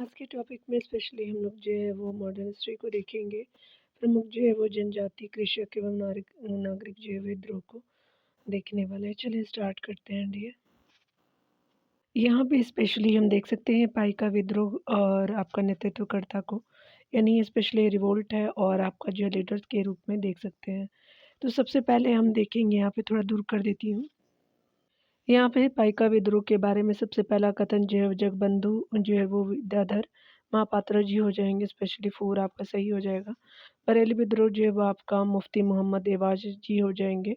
आज के टॉपिक में स्पेशली हम लोग जो है वो मॉडर्न हिस्ट्री को देखेंगे। प्रमुख जो है वो जनजाति, कृषक एवं नागरिक जो है विद्रोह को देखने वाले हैं। चलिए स्टार्ट करते हैं डियर। यहाँ पे स्पेशली हम देख सकते हैं पाइका विद्रोह और आपका नेतृत्वकर्ता को, यानी ये स्पेशली रिवोल्ट है और आपका जो लीडर्स के रूप में देख सकते हैं। तो सबसे पहले हम देखेंगे, यहाँ पे थोड़ा दूर कर देती हूँ। यहाँ पे पाइका विद्रोह के बारे में सबसे पहला कथन जो है जगबंधु जो है वो विद्याधर महापात्र जी हो जाएंगे, स्पेशली 4 आपका सही हो जाएगा। बरेली विद्रोह जो है वो आपका मुफ्ती मोहम्मद एवाज जी हो जाएंगे।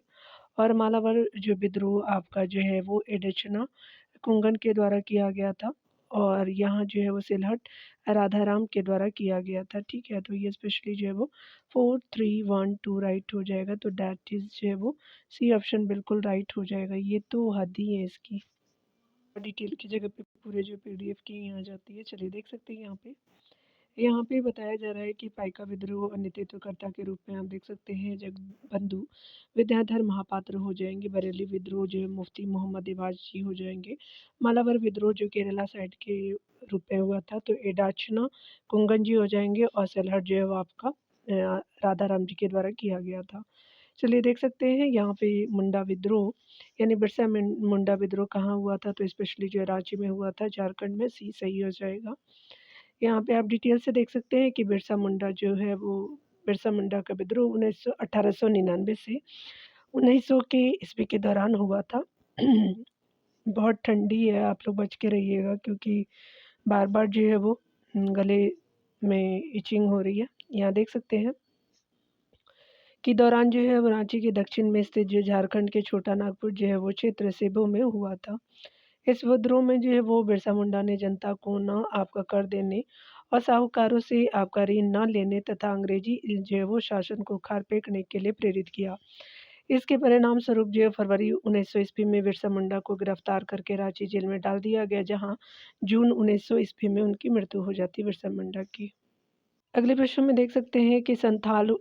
और मालावर जो विद्रोह आपका जो है वो एडचना कुंगन के द्वारा किया गया था। और यहाँ जो है वो सिलहट राधाराम के द्वारा किया गया था। ठीक है, तो ये स्पेशली जो है वो 4 3 1 2 राइट हो जाएगा। तो डैट इज जो है वो सी ऑप्शन बिल्कुल राइट हो जाएगा। ये तो हद ही है इसकी, डिटेल की जगह पे पूरे जो पीडीएफ की यहाँ जाती है। चलिए देख सकते हैं यहाँ पे बताया जा रहा है कि पाइका विद्रोह और नेतृत्वकर्ता के रूप में आप देख सकते हैं जगबंधु विद्याधर महापात्र हो जाएंगे। बरेली विद्रोह जो है मुफ्ती मोहम्मद इवाज जी हो जाएंगे। मालावर विद्रोह जो केरला साइड के रूप में हुआ था तो एडाचना कुंगन जी हो जाएंगे। और सेलहट जो है वो आपका राधा राम जी के द्वारा किया गया था। चलिए देख सकते हैं यहाँ पे मुंडा विद्रोह यानी बिरसा मुंडा विद्रोह कहाँ हुआ था, तो स्पेशली जो है रांची में हुआ था, झारखंड में। सी सही हो जाएगा। यहाँ पे आप डिटेल से देख सकते हैं कि बिरसा मुंडा जो है वो बिरसा मुंडा का विद्रोह 1899 से 1900 के ईस्वी के दौरान हुआ था। बहुत ठंडी है, आप लोग बच के रहिएगा क्योंकि बार बार जो है वो गले में इचिंग हो रही है। यहाँ देख सकते हैं के दौरान जो है वो रांची के दक्षिण में स्थित जो झारखंड के छोटा नागपुर जो है वो क्षेत्र सेबो में हुआ था। इस विद्रोह में जो है वो बिरसा मुंडा ने जनता को न आपका कर देने और साहूकारों से आपका ऋण न लेने तथा अंग्रेजी जो है वो शासन को खार फेंकने के लिए प्रेरित किया। इसके परिणाम स्वरूप जो है फरवरी 1900 ईस्वी में बिरसा मुंडा को गिरफ्तार करके रांची जेल में डाल दिया गया, जहां जून 1900 ईस्वी में उनकी मृत्यु हो जाती बिरसा मुंडा की। अगले प्रश्न में देख सकते हैं कि संथाल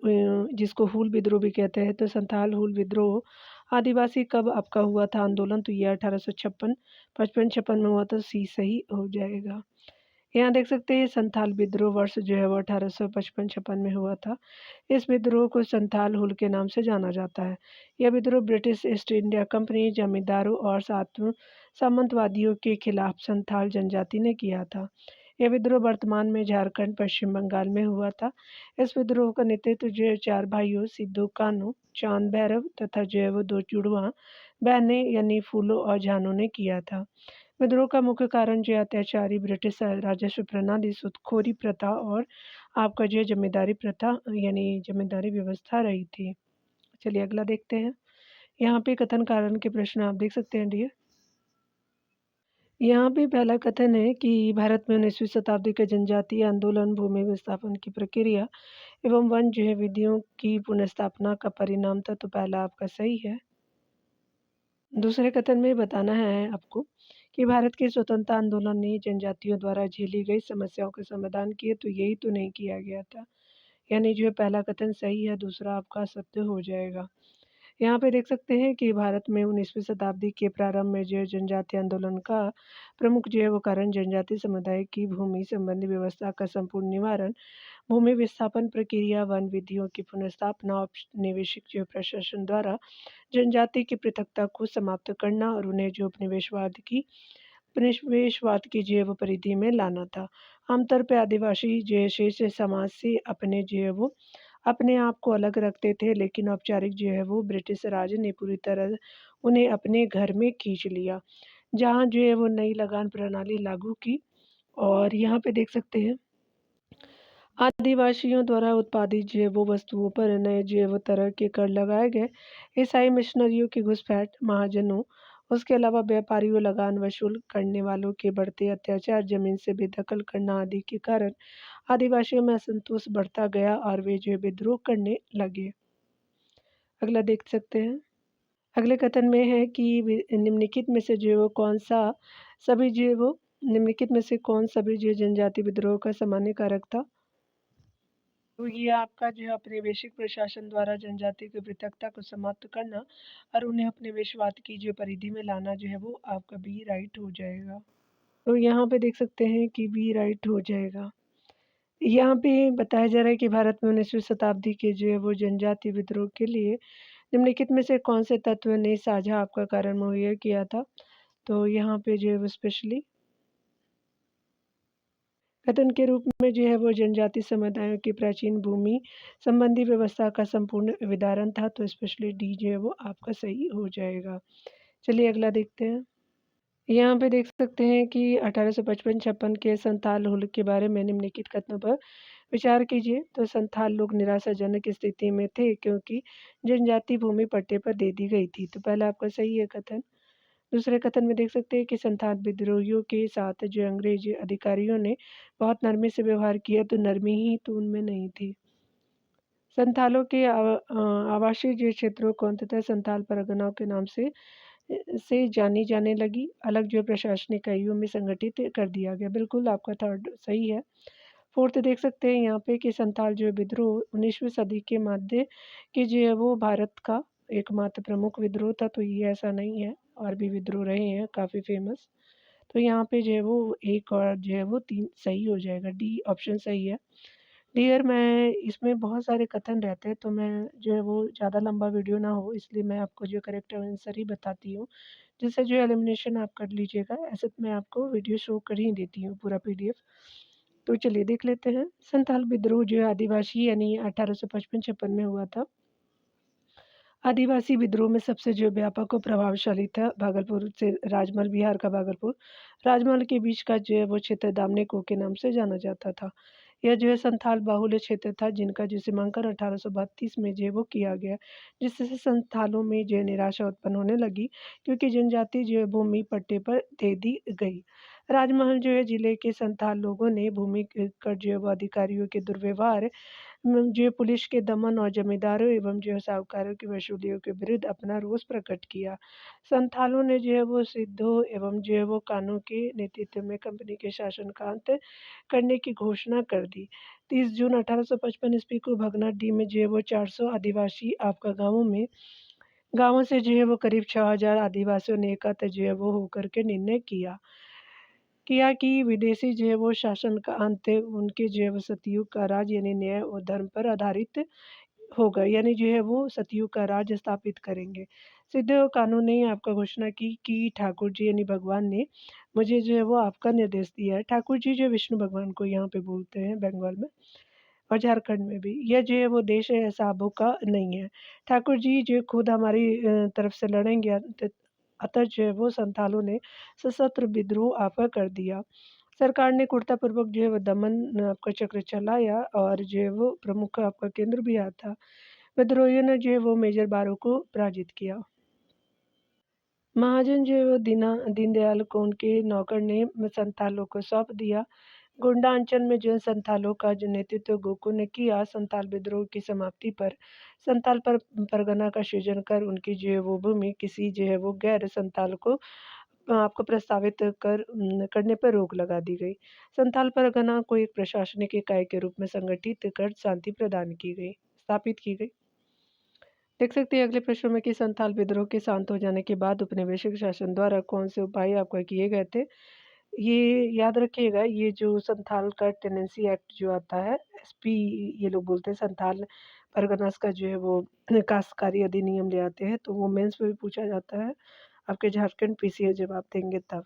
जिसको हूल विद्रोह भी कहते हैं, तो संथाल हूल विद्रोह आदिवासी कब आपका हुआ था आंदोलन, तो ये 1856 55 56 में हुआ था। सी सही हो जाएगा। यहाँ देख सकते हैं संथाल विद्रोह वर्ष जो है वो 1855 56 में हुआ था। इस विद्रोह को संथाल हुल के नाम से जाना जाता है। यह विद्रोह ब्रिटिश ईस्ट इंडिया कंपनी, जमींदारों और सामंतवादियों के खिलाफ संथाल जनजाति ने किया था। यह विद्रोह वर्तमान में झारखंड पश्चिम बंगाल में हुआ था। इस विद्रोह का नेतृत्व जो है 4 भाइयों सिद्धू कान्हू, चांद भैरव तथा जो है वो 2 जुड़वा बहनें यानी फूलो और झानो ने किया था। विद्रोह का मुख्य कारण जो है अत्याचारी ब्रिटिश राजस्व प्रणाली, सूदखोरी प्रथा और आपका जो है जमींदारी प्रथा यानी जमींदारी व्यवस्था रही थी। चलिए अगला देखते हैं। यहाँ पे कथन कारण के प्रश्न आप देख सकते हैं डियर। यहाँ पे पहला कथन है कि भारत में 19वीं शताब्दी के जनजातीय आंदोलन भूमि विस्थापन की प्रक्रिया एवं वन जो है विधियों की पुनर्स्थापना का परिणाम था। तो पहला आपका सही है। दूसरे कथन में बताना है आपको कि भारत के स्वतंत्रता आंदोलन ने जनजातियों द्वारा झेली गई समस्याओं का समाधान किए, तो यही तो नहीं किया गया था। यानी जो है पहला कथन सही है, दूसरा आपका सत्य हो जाएगा। यहाँ पे देख सकते हैं कि भारत में 19वीं शताब्दी के प्रारंभ में जो है जनजातीय आंदोलन का प्रमुख जो है वो कारण जनजातीय समुदाय की भूमि संबंधी व्यवस्था का संपूर्ण निवारण, भूमि विस्थापन प्रक्रिया, वन विधियों की पुनर्स्थापना, औपनिवेशिक जो प्रशासन द्वारा जनजाति की पृथकता को समाप्त करना और उन्हें जो उपनिवेशवाद की जो है वो परिधि में लाना था। आमतौर पे आदिवासी जो है शेष समाज से अपने जो है वो अपने आप को अलग रखते थे, लेकिन औपचारिक जो है वो ब्रिटिश राज ने पूरी तरह उन्हें अपने घर में खींच लिया, जहाँ जो है वो नई लगान प्रणाली लागू की। और यहाँ पे देख सकते हैं आदिवासियों द्वारा उत्पादित जो है वो वस्तुओं पर नए जो है वो तरह के कर लगाए गए। ईसाई मिशनरियों की घुसपैठ, महाजनों, उसके अलावा व्यापारियों, लगान वसूल करने वालों के बढ़ते अत्याचार, जमीन से बेदखल करना आदि के कारण आदिवासियों में असंतोष बढ़ता गया और वे जो है विद्रोह करने लगे। अगला देख सकते हैं। अगले कथन में है कि निम्नलिखित में से जो है वो कौन सा सभी जो है वो निम्नलिखित में से कौन सभी जो है जनजाति विद्रोह का सामान्य कारक था। तो ये आपका जो है औपनिवेशिक प्रशासन द्वारा जनजाति की पृथकता को समाप्त करना और उन्हें उपनिवेशवाद की जो परिधि में लाना जो है वो आपका बी राइट हो जाएगा। तो यहाँ पे देख सकते हैं कि बी राइट हो जाएगा। यहाँ पे बताया जा रहा है कि भारत में 19वीं शताब्दी के जो है वो जनजाति विद्रोह के लिए निम्नलिखित में से कौन से तत्व ने साझा आपका कारण मुहैया किया था? तो यहाँ पे जो है वो स्पेशली कथन के रूप में जो है वो जनजाति समुदायों की प्राचीन भूमि संबंधी व्यवस्था का संपूर्ण विदारण था, तो स्पेशली डी जो है वो आपका सही हो जाएगा। चलिए अगला देखते हैं। यहाँ पे देख सकते हैं कि 1855-56 के संथाल हुल के बारे में निम्नलिखित कथनों पर विचार कीजिए। तो संथाल लोग निराशाजनक स्थिति में थे क्योंकि जनजाति भूमि पट्टे पर दे दी गई थी। तो पहला आपका सही है कथन। दूसरे कथन में देख सकते हैं कि संथाल विद्रोहियों के साथ जो अंग्रेज अधिकारियों ने बहुत नरमी से व्यवहार किया, तो नरमी ही तो उनमें नहीं थी। संथालों के आवासीय जो क्षेत्रों को अंततः संथाल परगनाओं के नाम से जानी जाने लगी, अलग जो प्रशासनिक इकाइयों में संगठित कर दिया गया। बिल्कुल आपका थर्ड सही है। फोर्थ देख सकते हैं यहाँ पे कि संथाल जो विद्रोह 19वीं सदी के मध्य के जो है वो भारत का एकमात्र प्रमुख विद्रोह था, तो ये ऐसा नहीं है, और भी विद्रोह रहे हैं काफ़ी फेमस। तो यहाँ पे जो है वो एक और जो है वो तीन सही हो जाएगा, डी ऑप्शन सही है। डियर मैं इसमें बहुत सारे कथन रहते हैं, तो मैं जो है वो ज़्यादा लंबा वीडियो ना हो इसलिए मैं आपको जो करेक्ट आंसर ही बताती हूँ, जिससे जो एलिमिनेशन आप कर लीजिएगा। ऐसे तो मैं आपको वीडियो शो कर ही देती हूँ पूरा पीडीएफ। तो चलिए देख लेते हैं। संथाल विद्रोह जो है आदिवासी यानी 1855-56 में हुआ था। आदिवासी विद्रोह में सबसे जो व्यापक और प्रभावशाली था भागलपुर से राजमहल, बिहार का भागलपुर राजमहल के बीच का जो है वो क्षेत्र दामनेको के नाम से जाना जाता था। यह जो है संथाल बाहुल्य क्षेत्र था, जिनका जो सीमांकन 1832 में जो है वो किया गया, जिससे संथालों में जो है निराशा उत्पन्न होने लगी क्योंकि जनजाति जो है भूमि पट्टे पर दे दी गई। राजमहल जो है जिले के संथाल लोगों ने भूमि कर जो है वो अधिकारियों के दुर्व्यवहार जो पुलिस के दमन और जमींदारों एवं जो साहूकारों की वसूलियों के विरुद्ध अपना रोष प्रकट किया। संथालों ने जो है वो सिद्धों एवं जो है वो कानों के नेतृत्व में कंपनी के शासन का अंत करने की घोषणा कर दी। 30 जून 1855 ईस्वी को भगनाडी में जो है वो 400 आदिवासी आपका गांवों से जो है वो करीब 6000 आदिवासियों ने एकत्र जो है वो होकर के निर्णय किया कि विदेशी जो है वो शासन का अंत उनके जो है वो सतयुग का राज यानी न्याय और धर्म पर आधारित होगा, यानी जो है वो सतयुग का राज स्थापित करेंगे। सिद्धो कानून ने आपका घोषणा की कि ठाकुर जी यानी भगवान ने मुझे जो है वो आपका निर्देश दिया है। ठाकुर जी जो विष्णु भगवान को यहाँ पे बोलते हैं बंगाल में और झारखंड में भी। यह जो है वो देश है साबों का नहीं है। ठाकुर जी जो खुद हमारी तरफ से लड़ेंगे, अतः जो है वो संथालों ने सशस्त्र विद्रोह आपका कर दिया। सरकार ने क्रूरतापूर्वक जो है वो दमन आपका चक्र चलाया और जो है वो प्रमुख आपका केंद्र भी आया था। विद्रोहियों ने जो है वो मेजर बारों को पराजित किया। महाजन जो है वो दीनदयाल को उनके नौकर ने संथालों को सौंप दिया। गोंडा अंचल में जो संथालों का जो नेतृत्व गोकू ने किया, संथाल विद्रोह की समाप्ति पर संथाल पर परगना का सृजन कर उनकी जो है वो भूमि किसी जो है वो गैर संथाल को आपको प्रस्तावित करने पर रोक लगा दी गई। संथाल परगना को एक प्रशासनिक इकाई के रूप में संगठित कर शांति प्रदान की गई, स्थापित की गई। देख सकते हैं अगले प्रश्न में कि संथाल विद्रोह के शांत हो जाने के बाद उपनिवेशिक शासन द्वारा कौन से उपाय आपको किए गए थे। ये याद रखिएगा, ये जो संथाल का टेनेंसी एक्ट जो आता है, एसपी ये लोग बोलते हैं, संथाल परगनास का जो है वो काश्तकारी अधिनियम ले आते हैं, तो वो मेंस में भी पूछा जाता है आपके झारखंड पीसीए जब आप देंगे तब।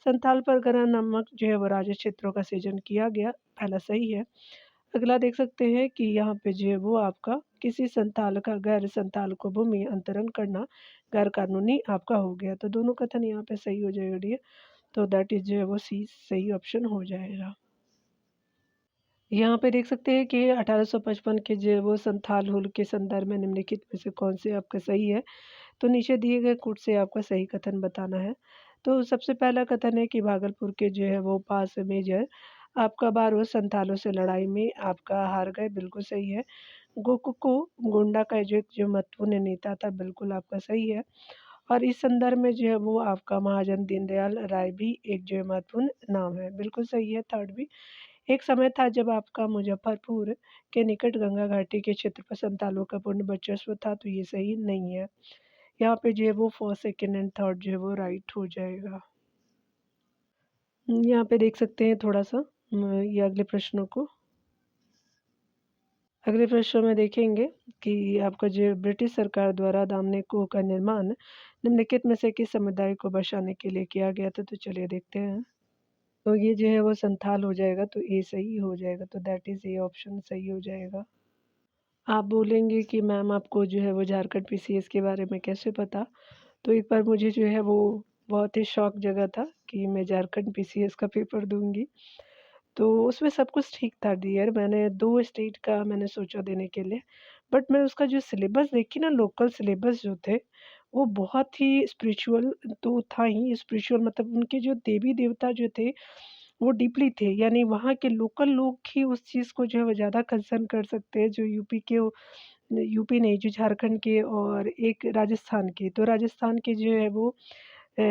संथाल परगना नामक जो है वो राज्य क्षेत्रों का सृजन किया गया, पहला सही है। अगला देख सकते हैं कि यहाँ पे जो है वो आपका किसी संथाल का गैर संथाल को भूमि अंतरण करना गैर कानूनी आपका हो गया, तो दोनों कथन यहाँ पे सही हो जाएगा डियर। तो दैट इज जो है वो सी सही ऑप्शन हो जाएगा। यहाँ पे देख सकते हैं कि 1855 के जो है वो संथाल हुल के संदर्भ में निम्नलिखित में से कौन से आपका सही है। तो नीचे दिए गए कूट से आपका सही कथन बताना है। तो सबसे पहला कथन है कि भागलपुर के जो है वो पास मेजर आपका बारो संथालों से लड़ाई में आपका हार गए, बिल्कुल सही है। गोकुको गोंडा का जो महत्वपूर्ण नेता था, बिल्कुल आपका सही है। और इस संदर्भ में जो है वो आपका महाजन दीनदयाल राय भी एक जो है महत्वपूर्ण नाम है, बिल्कुल सही है थर्ड भी। एक समय था जब आपका मुजफ्फरपुर के निकट गंगा घाटी के क्षेत्र पर संतालों का पूर्ण वर्चस्व था, तो ये सही नहीं है। यहाँ पे जो है वो फर्स्ट सेकेंड एंड थर्ड जो है वो राइट हो जाएगा। यहाँ पे देख सकते हैं थोड़ा-सा ये अगले प्रश्नों को। अगले प्रश्न में देखेंगे कि आपका जो ब्रिटिश सरकार द्वारा दामनिकों का निर्माण निम्नलिखित में से किस समुदाय को बसाने के लिए किया गया था? तो चलिए देखते हैं। तो ये जो है वो संथाल हो जाएगा, तो ए सही हो जाएगा, तो दैट इज़ ए ऑप्शन सही हो जाएगा। आप बोलेंगे कि मैम आपको जो है वो झारखंड पीसीएस के बारे में कैसे पता? तो एक बार मुझे जो है वो बहुत ही शॉक जगा था कि मैं झारखंड पीसीएस का पेपर दूँगी। तो उसमें सब कुछ ठीक था डियर, मैंने 2 स्टेट का मैंने सोचा देने के लिए, बट मैं उसका जो सिलेबस देखी ना, लोकल सिलेबस जो थे, वो बहुत ही स्पिरिचुअल तो था ही, स्पिरिचुअल मतलब उनके जो देवी-देवता जो थे, वो डीपली थे, यानी वहाँ के लोकल लोग ही उस चीज़ को जो है वो ज़्यादा कंसर्न कर सकते हैं, जो यूपी के यूपी नहीं, जो झारखंड के और एक राजस्थान के। तो राजस्थान के जो है वो अ,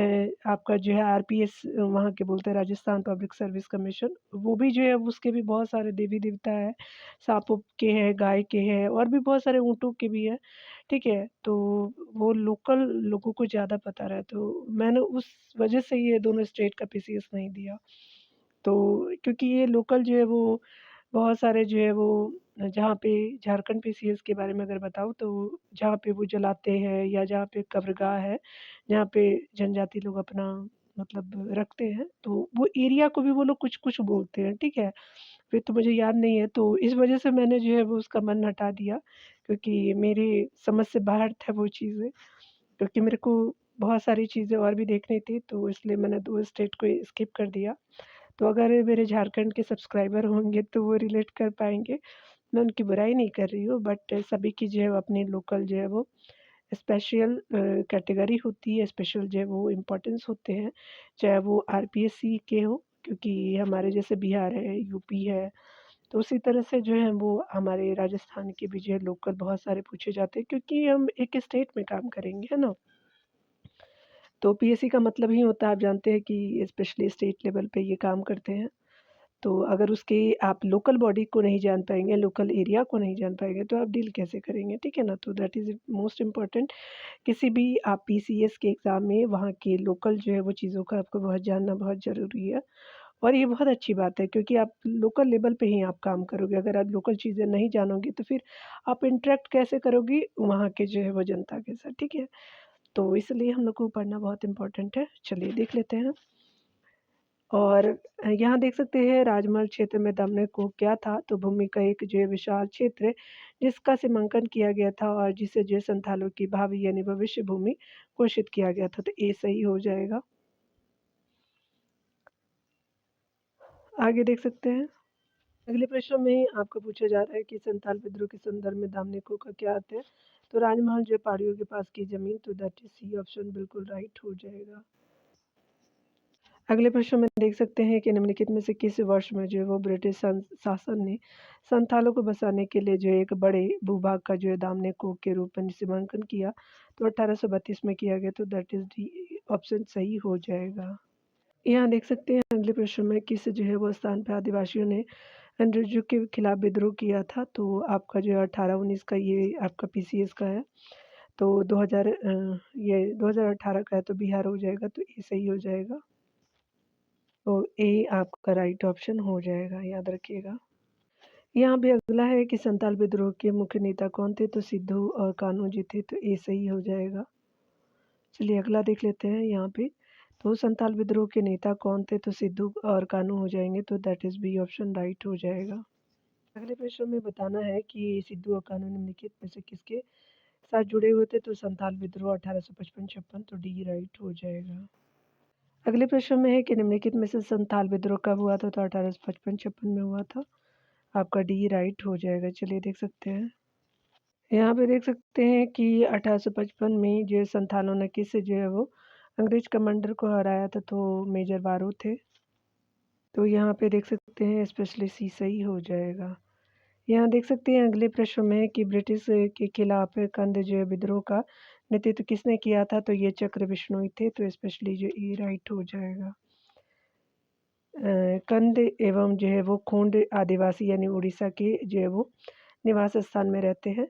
आपका जो है आरपीएस वहाँ के बोलते हैं, राजस्थान पब्लिक सर्विस कमीशन, वो भी जो है उसके भी बहुत सारे देवी-देवता हैं, साँपों के हैं, गाय के हैं और भी बहुत सारे ऊँटों के भी हैं, ठीक है? तो वो लोकल लोगों को ज़्यादा पता रहा, तो मैंने उस वजह से ये दोनों स्टेट का पीसीएस नहीं दिया। तो क्योंकि ये लोकल जो है वो बहुत सारे जो है वो जहाँ पे झारखंड पीसीएस के बारे में अगर बताऊँ तो जहाँ पे वो जलाते हैं या जहाँ पे कब्रगाह है, जहाँ पे जनजाति लोग अपना मतलब रखते हैं, तो वो एरिया को भी वो लोग कुछ-कुछ बोलते हैं, ठीक है? फिर तो मुझे याद नहीं है, तो इस वजह से मैंने जो है वो उसका मन हटा दिया, क्योंकि मेरी समझ से बाहर था वो चीज़ें, क्योंकि मेरे को बहुत सारी चीज़ें और भी देखनी थी, तो इसलिए मैंने 2 स्टेट को स्किप कर दिया। तो अगर मेरे झारखंड के सब्सक्राइबर होंगे तो वो रिलेट कर पाएँगे। मैं उनकी बुराई नहीं कर रही हूँ, बट सभी की जो है वो अपनी लोकल जो है वो स्पेशल कैटेगरी होती है, स्पेशल जो है वो इम्पोर्टेंस होते हैं, चाहे वो आरपीएससी के हों, क्योंकि हमारे जैसे बिहार है, यूपी है, तो उसी तरह से जो है वो हमारे राजस्थान के भी जो है लोकल बहुत सारे पूछे जाते हैं, क्योंकि हम एक स्टेट में काम करेंगे, है ना? तो पीएससी का मतलब ही होता है, आप जानते हैं कि स्पेशली स्टेट लेवल पे ये काम करते हैं। तो अगर उसके आप लोकल बॉडी को नहीं जान पाएँगे, लोकल एरिया को नहीं जान पाएँगे, तो आप डील कैसे करेंगे, ठीक है ना? तो दैट इज़ मोस्ट इम्पोर्टेंट, किसी भी आप पीसीएस के एग्ज़ाम में वहाँ के लोकल जो है वो चीज़ों का आपको बहुत जानना बहुत ज़रूरी है। और ये बहुत अच्छी बात है, क्योंकि आप लोकल लेवल पे ही आप काम करोगे, अगर आप लोकल चीज़ें नहीं जानोगे तो फिर आप इंटरैक्ट कैसे करोगी वहाँ के जो है वो जनता के साथ, ठीक है? तो इसलिए हम लोग को पढ़ना बहुत इम्पोर्टेंट है। चलिए देख लेते हैं। और यहाँ देख सकते हैं राजमहल क्षेत्र में दमन को क्या था? तो भूमि का एक जो है विशाल क्षेत्र जिसका सीमांकन किया गया था और जिसे जो है संथालों की भावी यानी भविष्य भूमि घोषित किया गया था, तो ए सही हो जाएगा। आगे देख सकते हैं। अगले प्रश्न में आपको पूछा जा रहा है कि संथाल विद्रोह के संदर्भ में दामनिकों का क्या अर्थ है? तो राजमहल जो है पहाड़ियों के पास की ज़मीन, तो दैट इज़ सी ऑप्शन बिल्कुल राइट हो जाएगा। अगले प्रश्न में देख सकते हैं कि निम्नलिखित में से किस वर्ष में जो है वो ब्रिटिश शासन ने संथालों को बसाने के लिए जो है एक बड़े भूभाग का जो है दामनिकों के रूप में सीमांकन किया? तो 1832 में किया गया, तो दैट इज़ डी ऑप्शन सही हो जाएगा। यहाँ देख सकते हैं अगले प्रश्न में किस जो है वो स्थान पे आदिवासियों ने अंग्रेजों के खिलाफ विद्रोह किया था? तो आपका जो है 18-19 का ये आपका पीसीएस का है। तो 2000 ये 2018 का है, तो बिहार हो जाएगा, तो ये सही हो जाएगा। तो ए आपका राइट ऑप्शन हो जाएगा, याद रखिएगा। यहाँ पे अगला है कि संताल विद्रोह के मुख्य नेता कौन थे? तो सिद्धू और कान्हू जी थे, तो ए सही हो जाएगा। चलिए अगला देख लेते हैं यहाँ पे। तो संताल विद्रोह के नेता कौन थे? तो सिद्धू और कान्हू हो जाएँगे, तो that is B option right हो जाएगा। अगले प्रश्न में बताना है कि सिद्धू और कान्हू निम्नलिखित में से किसके साथ जुड़े हुए थे? तो संताल विद्रोह 1855-56, तो डी राइट हो जाएगा। अगले प्रश्न में है कि निम्नलिखित में से संथाल विद्रोह कब हुआ था? तो 1855-56 में हुआ था। आपका डी राइट हो जाएगा। चलिए देख सकते हैं। यहाँ पे देख सकते हैं कि 1855 में जो है संथालों ने किससे जो है वो अंग्रेज कमांडर को हराया था? तो मेजर बारो थे। तो यहाँ पे देख सकते हैं स्पेशली सी सही हो जाएगा। यहाँ देख सकते हैं अगले प्रश्न में कि ब्रिटिश के खिलाफ कंद जो है विद्रोह का नेतृत्व किसने किया था? तो ये चक्र बिश्नोई थे, तो स्पेशली जो ए राइट हो जाएगा। कंद एवं जो है वो खोंड आदिवासी यानी उड़ीसा के जो है वो निवास स्थान में रहते हैं।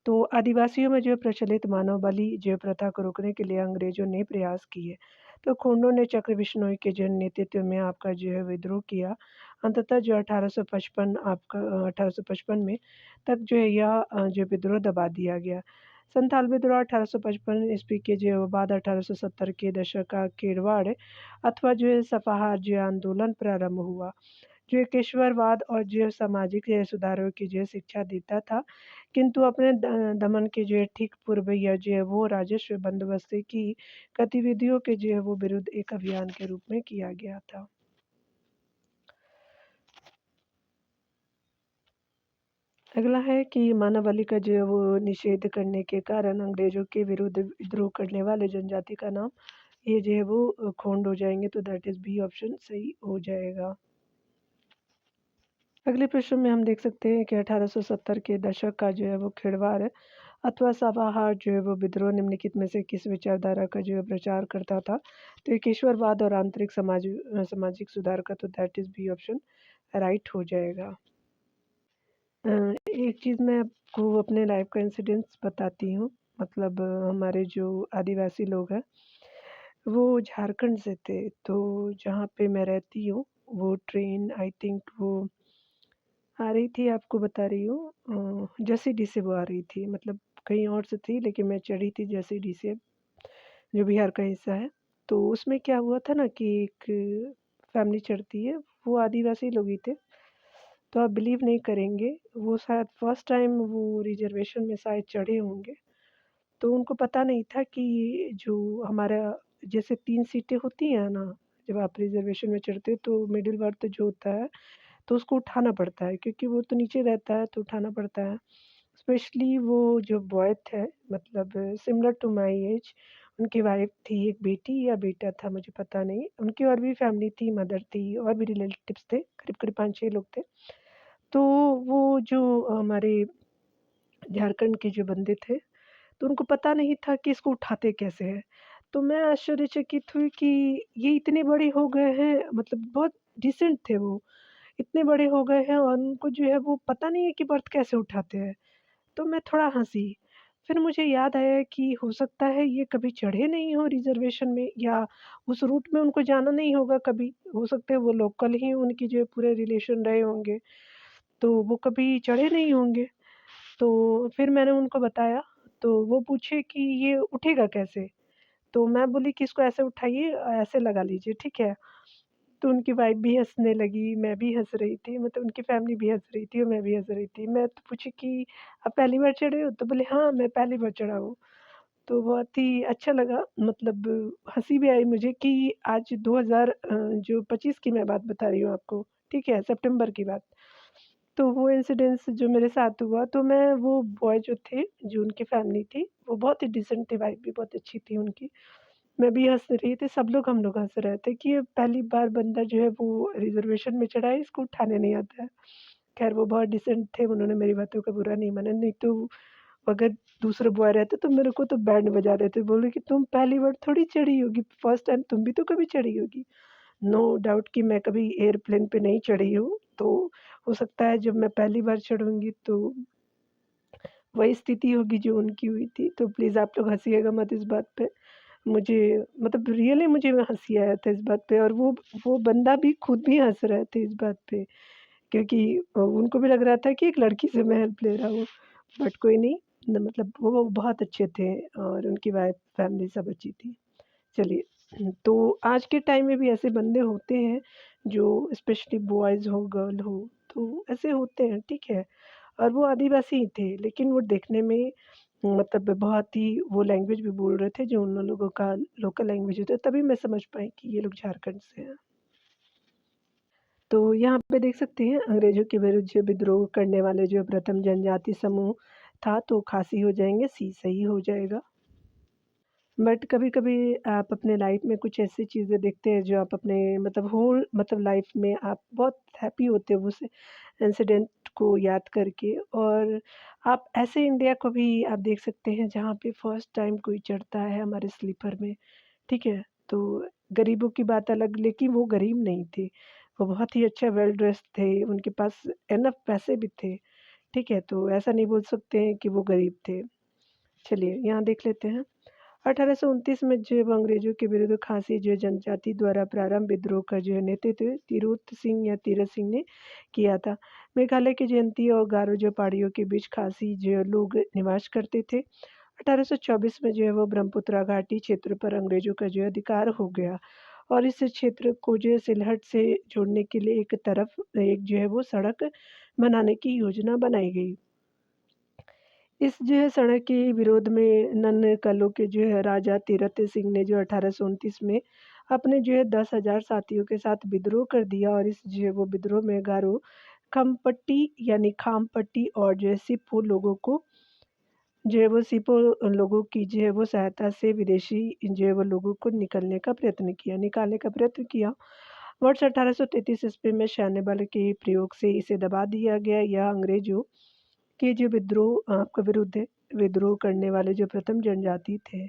तो आदिवासियों में जो प्रचलित मानव बलि जो प्रथा को रोकने के लिए अंग्रेजों ने प्रयास किए। तो खोंडों ने चक्र बिश्नोई के जो नेतृत्व में आपका जो है विद्रोह किया। अंततः जो 1855 आपका 1855 में तक जो है यह जो विद्रोह दबा दिया गया। संथाल विद्रोह 1855 ईस्वी के जो बाद 1870 के दशक का केरवाड़ अथवा जो है सपाहार जो आंदोलन प्रारंभ हुआ। जो एक ईश्वरवाद और जो सामाजिक सुधारों की जो शिक्षा देता था, किंतु अपने दमन के जो है ठीक पूर्व या जो है वो राजस्व बंदोबस्ती की गतिविधियों के जो है वो विरुद्ध एक अभियान के रूप में किया गया था। अगला है कि मानवबलि का जो है वो निषेध करने के कारण अंग्रेजों के विरुद्ध विद्रोह करने वाले जनजाति का नाम ये जो है वो खोंड हो जाएंगे, तो दैट इज बी ऑप्शन सही हो जाएगा। अगले प्रश्न में हम देख सकते हैं कि 1870 के दशक का जो है वो खिड़वाड़ अथवा सपाहार जो है वो विद्रोह निम्नलिखित में से किस विचारधारा का जो है प्रचार करता था? तो एक ईश्वरवाद और आंतरिक सामाजिक सुधार का, तो that is B option right हो जाएगा। एक चीज़ मैं आपको अपने लाइफ का इंसिडेंट्स बताती हूँ। मतलब हमारे जो आदिवासी लोग हैं वो झारखंड से थे, तो जहाँ पे मैं रहती हूँ वो ट्रेन आई थिंक वो आ रही थी, आपको बता रही हूँ जसीडीह से वो आ रही थी, मतलब कहीं और से थी लेकिन मैं चढ़ी थी जसीडीह से, जो बिहार का हिस्सा है। तो उसमें क्या हुआ था ना कि एक फैमिली चढ़ती है, वो आदिवासी लोग ही थे। तो आप बिलीव नहीं करेंगे, वो शायद फर्स्ट टाइम वो रिजर्वेशन में शायद चढ़े होंगे। तो उनको पता नहीं था कि जो हमारा जैसे 3 सीटें होती हैं ना, जब आप रिजर्वेशन में चढ़ते हो तो मिडिल बर्थ जो होता है तो उसको उठाना पड़ता है, क्योंकि वो तो नीचे रहता है तो उठाना पड़ता है। स्पेशली वो जो बॉय थे, मतलब सिमिलर टू माय एज, उनकी वाइफ थी, एक बेटी या बेटा था मुझे पता नहीं। उनकी और भी फैमिली थी, मदर थी और भी रिलेटिव्स थे, करीब-करीब 5-6 लोग थे। तो वो जो हमारे झारखंड के जो बंदे थे, तो उनको पता नहीं था कि इसको उठाते कैसे हैं। तो मैं आश्चर्यचकित हुई कि ये इतने बड़े हो गए हैं, मतलब बहुत डिसेंट थे वो, इतने बड़े हो गए हैं और उनको जो है वो पता नहीं है कि बर्थ कैसे उठाते हैं। तो मैं थोड़ा हँसी। फिर मुझे याद आया कि हो सकता है ये कभी चढ़े नहीं हों रिज़र्वेशन में, या उस रूट में उनको जाना नहीं होगा कभी। हो सकता है वो लोकल ही उनकी जो है पूरे रिलेशन रहे होंगे, तो वो कभी चढ़े नहीं होंगे। तो फिर मैंने उनको बताया, तो वो पूछे कि ये उठेगा कैसे? तो मैं बोली कि इसको ऐसे उठाइए, ऐसे लगा लीजिए, ठीक है? तो उनकी वाइफ़ भी हँसने लगी, मैं भी हँस रही थी, मतलब उनकी फैमिली भी हँस रही थी और मैं भी हँस रही थी। मैं तो पूछी कि आप पहली बार चढ़े हो? तो बोले हाँ, मैं पहली बार चढ़ा हूँ। तो बहुत ही अच्छा लगा, मतलब हँसी भी आई मुझे कि आज 25 की मैं बात बता रही हूँ आपको, ठीक है? सितंबर की बात। तो वो इंसिडेंस जो मेरे साथ हुआ, तो मैं वो बॉय जो थे, जो उनकी फैमिली थी, वो बहुत ही डिसेंट थे, वाइफ़ भी बहुत अच्छी थी उनकी। मैं भी हँस रही थी, सब लोग हम लोग हँस रहे थे कि ये पहली बार बंदा जो है वो रिज़र्वेशन में चढ़ा है, इसको उठाने नहीं आता है। ख़ैर वो बहुत डिसेंट थे, उन्होंने मेरी बातों का बुरा नहीं माना, नहीं तो अगर दूसरे बॉय रहते तो मेरे को तो बैंड बजा देते, बोले कि तुम पहली बार थोड़ी चढ़ी होगी, फर्स्ट टाइम तुम भी तो कभी चढ़ी होगी। नो डाउट कि मैं कभी एयरप्लेन पे नहीं चढ़ी हूँ, तो हो सकता है जब मैं पहली बार चढ़ूँगी तो वही स्थिति होगी जो उनकी हुई थी। तो प्लीज़ आप लोग हँसिएगा मत इस बात पे। मुझे मतलब रियली मुझे हँसी आया था इस बात पे, और वो बंदा भी खुद भी हँस रहे थे इस बात पे, क्योंकि उनको भी लग रहा था कि एक लड़की से मैं हेल्प ले रहा हूँ। बट कोई नहीं, न मतलब वो बहुत अच्छे थे और उनकी वाइफ़ फैमिली सब अच्छी थी। चलिए, तो आज के टाइम में भी ऐसे बंदे होते हैं जो स्पेशली बॉयज़ हो, गर्ल हो, तो ऐसे होते हैं, ठीक है? और वो आदिवासी ही थे, लेकिन वो देखने में मतलब बहुत ही वो लैंग्वेज भी बोल रहे थे जो उन लोगों का लोकल लैंग्वेज होता है, तभी मैं समझ पाई कि ये लोग झारखंड से हैं। तो यहाँ पे देख सकते हैं अंग्रेज़ों के विरुद्ध जो विद्रोह करने वाले जो प्रथम जनजाति समूह था, तो खासी हो जाएँगे, सी सही हो जाएगा। बट कभी-कभी आप अपने लाइफ में कुछ ऐसी चीज़ें देखते हैं जो आप अपने मतलब होल मतलब लाइफ में आप बहुत हैप्पी होते हो उस इंसिडेंट को याद करके, और आप ऐसे इंडिया को भी आप देख सकते हैं जहाँ पे फर्स्ट टाइम कोई चढ़ता है हमारे स्लीपर में, ठीक है? तो गरीबों की बात अलग, लेकिन वो गरीब नहीं थे, वो बहुत ही अच्छा वेल ड्रेस्ड थे, उनके पास इनफ पैसे भी थे, ठीक है? तो ऐसा नहीं बोल सकते हैं कि वो गरीब थे। चलिए यहाँ देख लेते हैं। 1829 में जब अंग्रेजों के विरुद्ध खासी जो जनजाति द्वारा प्रारंभ विद्रोह का जो नेतृत्व तिरुत सिंह या तीरथ सिंह ने किया था। मेघालय की जयंती और गारो जो पहाड़ियों के बीच खासी जो लोग निवास करते थे। 1824 में जो है वो ब्रह्मपुत्रा घाटी क्षेत्र पर अंग्रेजों का जो अधिकार हो गया और इस क्षेत्र को जो है सिलहट से जोड़ने के लिए एक तरफ एक जो है वो सड़क बनाने की योजना बनाई गई। इस जो है सड़क के विरोध में नन्नकलों के जो है राजा तीरथ सिंह ने जो 1829 में अपने जो है 10,000 साथियों के साथ विद्रोह कर दिया और इस जो है वो विद्रोह में गारो खमपट्टी यानी खामपट्टी और जो है सिपो लोगों को जो है वो सिपो लोगों की जो है वो सहायता से विदेशी जो है वो लोगों को निकालने का प्रयत्न किया। वर्ष 1833 ईस्वी में सैन्य बल के प्रयोग से इसे दबा दिया गया। यह अंग्रेजों के जो विद्रोह आपका विरुद्ध विद्रोह करने वाले जो प्रथम जनजाति थे।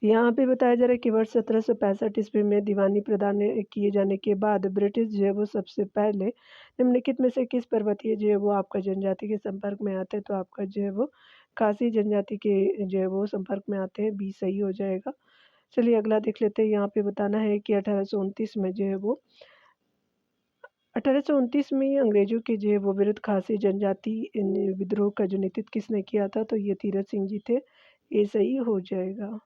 यहाँ पे बताया जा रहा है कि वर्ष 1765 ईस्वी में दीवानी प्रदान किए जाने के बाद ब्रिटिश जो है वो सबसे पहले निम्नलिखित में से किस पर्वतीय जो है वो आपका जनजाति के संपर्क में आते हैं, तो आपका जो है वो खासी जनजाति के जो है वो संपर्क में आते हैं, बी सही हो जाएगा। चलिए अगला देख लेते हैं। यहाँ पे बताना है कि 1829 में जो है वो 1829 में अंग्रेजों के जो है वो विरुद्ध खासी जनजाति विद्रोह का जो नेतृत्व किसने किया था, तो ये तीरथ सिंह जी थे, ये सही हो जाएगा।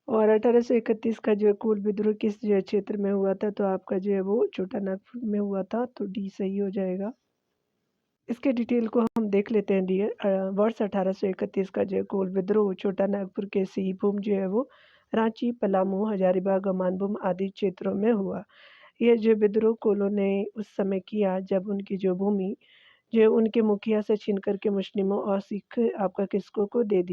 और 1831 का जो कुल विद्रोह किस जो क्षेत्र में हुआ था, तो आपका जो है वो छोटा नागपुर में हुआ था, तो डी सही हो जाएगा। इसके डिटेल को हम देख लेते हैं डियर। वर्ष 1831 का जो कुल विद्रोह छोटा नागपुर के सिंहभूम जो है वो रांची, पलामू, हजारीबाग, मानभूम आदि क्षेत्रों में हुआ। यह जो विद्रोह कोलों ने उस समय किया जब उनकी जो भूमि जो उनके मुखिया से छीन करके मुस्लिमों और सिख आपका किसको को दे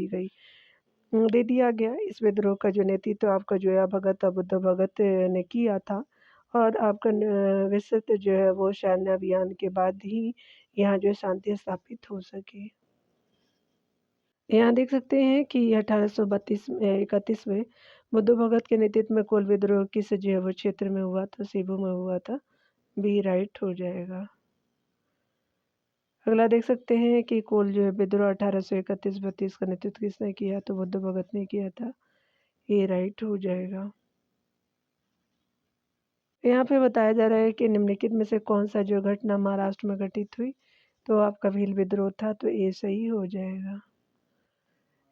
दिया गया। इस विद्रोह का जो नेतृत्व आपका जो है भगत बुद्ध भगत ने किया था और आपका विस्तृत जो है वो सैन्य अभियान के बाद ही यहाँ जो है शांति स्थापित हो सके। यहाँ देख सकते हैं कि 1832 में 31 में बुद्ध भगत के नेतृत्व में कोल विद्रोह किस जो है वो क्षेत्र में हुआ था, सेबू में हुआ था, बी राइट हो जाएगा। अगला देख सकते हैं कि कोल जो है विद्रोह 1831-32 का नेतृत्व किसने किया, तो बुद्ध भगत ने किया था, ये राइट हो जाएगा। यहाँ पे बताया जा रहा है कि निम्नलिखित में से कौन सा जो घटना महाराष्ट्र में घटित हुई, तो आपका भील विद्रोह था, तो ये सही हो जाएगा।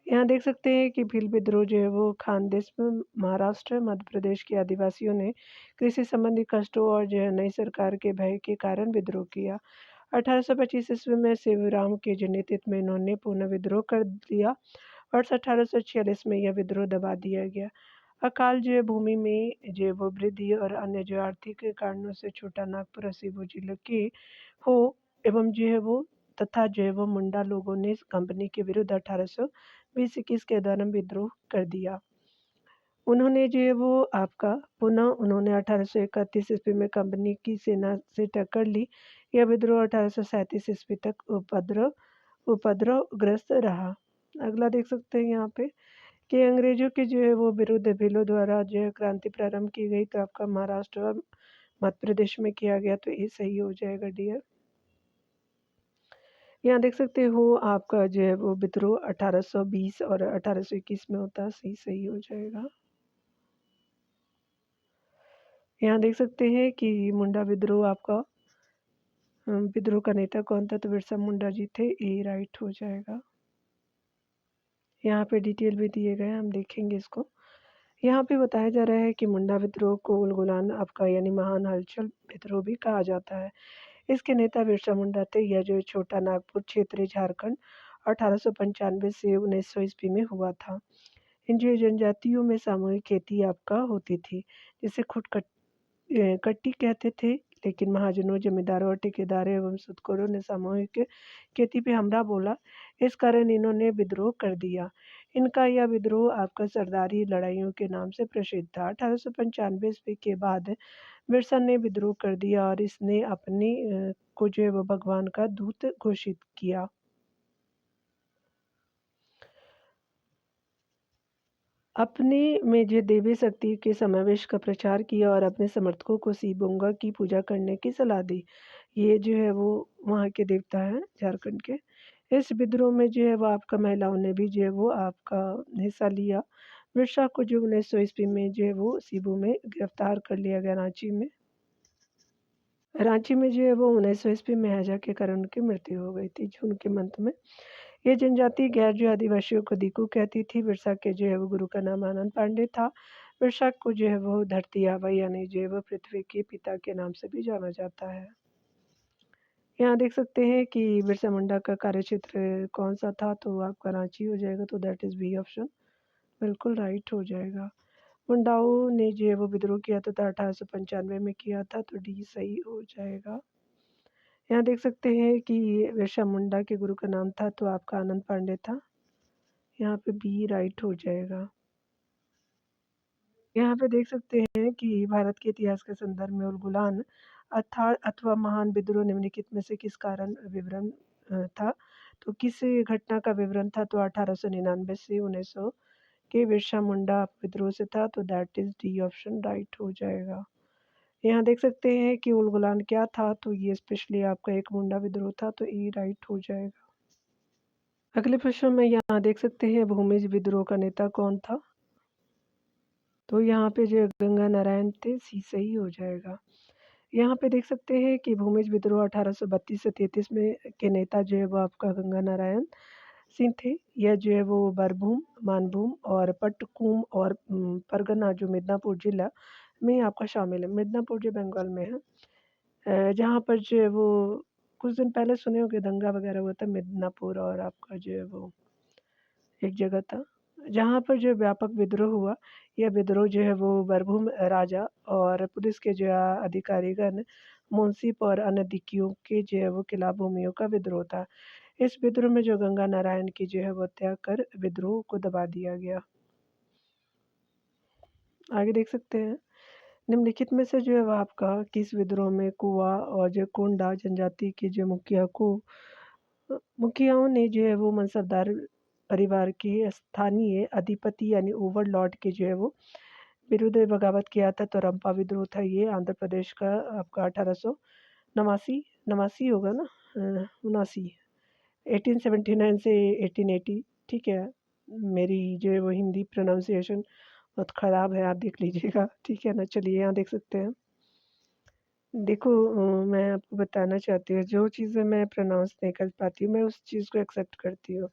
यहाँ देख सकते हैं कि भील विद्रोह जो है वो खानदेश में महाराष्ट्र मध्य प्रदेश के आदिवासियों ने कृषि संबंधी कष्टों और जो है नई सरकार के भय के कारण विद्रोह किया। 1825 ईस्वी में शिवराम के जो नेतृत्व में इन्होंने पुनः विद्रोह कर दिया। वर्ष 1846 में यह विद्रोह दबा दिया गया। अकाल जो है भूमि में जो है वो वृद्धि और अन्य जो आर्थिक कारणों से छोटा नागपुर असीबो जिले के हो एवं जो है वो तथा जो है वो मुंडा लोगों ने कंपनी के विरुद्ध 1820-21 के दौरान विद्रोह कर दिया। उन्होंने जो है वो आपका पुनः उन्होंने 1831 ईस्वी में कंपनी की सेना से टक्कर ली। यह विद्रोह 1837 ईस्वी तक उपद्रवग्रस्त रहा। अगला देख सकते हैं यहाँ पे कि अंग्रेजों के जो है वो विरुद्ध भीलों द्वारा जो है क्रांति प्रारंभ की गई, तो आपका महाराष्ट्र और मध्य प्रदेश में किया गया, तो ये सही हो जाएगा डियर। यहाँ देख सकते हो आपका जो है वो विद्रोह 1820 और 1821 में होता है, सही हो जाएगा। यहाँ देख सकते हैं कि मुंडा विद्रोह आपका विद्रोह का नेता कौन था, तो बिरसा मुंडा जी थे, ये राइट हो जाएगा। यहाँ पे डिटेल भी दिए गए हैं, हम देखेंगे इसको। यहाँ पे बताया जा रहा है कि मुंडा विद्रोह को उलगुलान आपका यानी महान हलचल विद्रोह भी कहा जाता है। इसके नेता बिरसा मुंडा थे। यह जो छोटा नागपुर क्षेत्र झारखंड 1895 से 1900 ईस्वी में हुआ था। इन जो जनजातियों में सामूहिक खेती आपका होती थी, जिसे खुद कट्टी कहते थे, लेकिन महाजनों, जमींदारों और ठेकेदारों एवं सूदखोरों ने सामूहिक खेती पे हमला बोला। इस कारण इन्होंने विद्रोह कर दिया। इनका यह विद्रोह आपका सरदारी लड़ाइयों के नाम से प्रसिद्ध था। 1895 ईस्वी के बाद बिरसा ने विद्रोह कर दिया और इसने अपने को जो है वो भगवान का दूत घोषित किया। अपने में जो देवी शक्ति के समावेश का प्रचार किया और अपने समर्थकों को शिवगंगा की पूजा करने की सलाह दी। ये जो है वो वहाँ के देवता हैं झारखंड के। इस विद्रोह में जो है वो आपका महिलाओं ने भी जो है वो आपका हिस्सा लिया। बिरसा को जो 1900 ईस्वी में जो है वो सीबू में गिरफ्तार कर लिया गया रांची में। रांची में जो है वो 1900 ईस्वी में हैजा के कारण उनकी मृत्यु हो गई थी जून के मंथ में। ये जनजाति गैर जो आदिवासियों को दिकू कहती थी। बिरसा के जो है वो गुरु का नाम आनंद पांडे था। बिरसा को जो है वो धरती आबा यानी जो है वो पृथ्वी के पिता के नाम से भी जाना जाता है। यहाँ देख सकते हैं कि बिरसा मुंडा का कार्यक्षेत्र कौन सा था, तो आपका रांची हो जाएगा, तो दैट इज़ बी ऑप्शन बिल्कुल राइट हो जाएगा। मुंडाओं ने जो है वो विद्रोह किया था, तो 1895 में किया था, तो डी सही हो जाएगा। यहाँ देख सकते हैं कि बिरसा मुंडा के गुरु का नाम था, तो आपका आनंद पांडे था। यहाँ पे बी राइट हो जाएगा। यहाँ पे देख सकते हैं कि भारत के इतिहास के संदर्भ में उलगुलान अथवा महान विद्रोह निम्नलिखित में से किस कारण विवरण था, तो किस घटना का विवरण था, तो 1899 से 1900 के बिरसा मुंडा विद्रोह से था, तो that is D option right हो जाएगा। यहाँ देख सकते हैं कि उलगुलान क्या था, तो ये स्पेशली आपका एक मुंडा विद्रोह था, तो ई राइट हो जाएगा। अगले प्रश्न में यहाँ देख सकते हैं भूमिज विद्रोह का नेता कौन था, तो यहाँ पे जो गंगा नारायण थे, सी सही हो जाएगा। यहाँ पे देख सकते हैं कि भूमिज विद्रोह 1832 से 33 में के नेता जो है वो आपका गंगा नारायण सिंह थे। यह जो है वो बरभूम, मानभूम और पट्टकुम और परगना जो मिदनापुर जिला में आपका शामिल है। मिदनापुर जो बंगाल में है, जहाँ पर जो है वो कुछ दिन पहले सुने होंगे दंगा वगैरह हुआ था मिदनापुर, और आपका जो है वो एक जगह था जहाँ पर जो व्यापक विद्रोह हुआ। यह विद्रोह जो है वो बरभूम राजा और पुलिस के जो अधिकारीगण, मुंसिफ और अन्य दिकियों के जो है वो खिलाफ भूमियों का विद्रोह था। इस विद्रोह में जो गंगा नारायण की जो है वो हत्या कर विद्रोह को दबा दिया गया। आगे देख सकते हैं निम्नलिखित में से जो है वह आपका किस विद्रोह में कुआ और जो कोंडा जनजाति के जो मुखियाओं ने जो है वो मनसबदार परिवार के स्थानीय अधिपति यानी ओवरलॉर्ड के जो है वो विरुद्ध बगावत किया था, तो रंपा विद्रोह था ये आंध्र प्रदेश का आपका 1889 नवासी होगा ना, 79 1879 से 1880। ठीक है, मेरी जो है वो हिंदी प्रोनाउंसिएशन बहुत ख़राब है, आप देख लीजिएगा, ठीक है ना। चलिए यहाँ देख सकते हैं, देखो मैं आपको बताना चाहती हूँ, जो चीज़ें मैं प्रोनाउंस नहीं कर पाती हूँ मैं उस चीज़ को एक्सेप्ट करती हूँ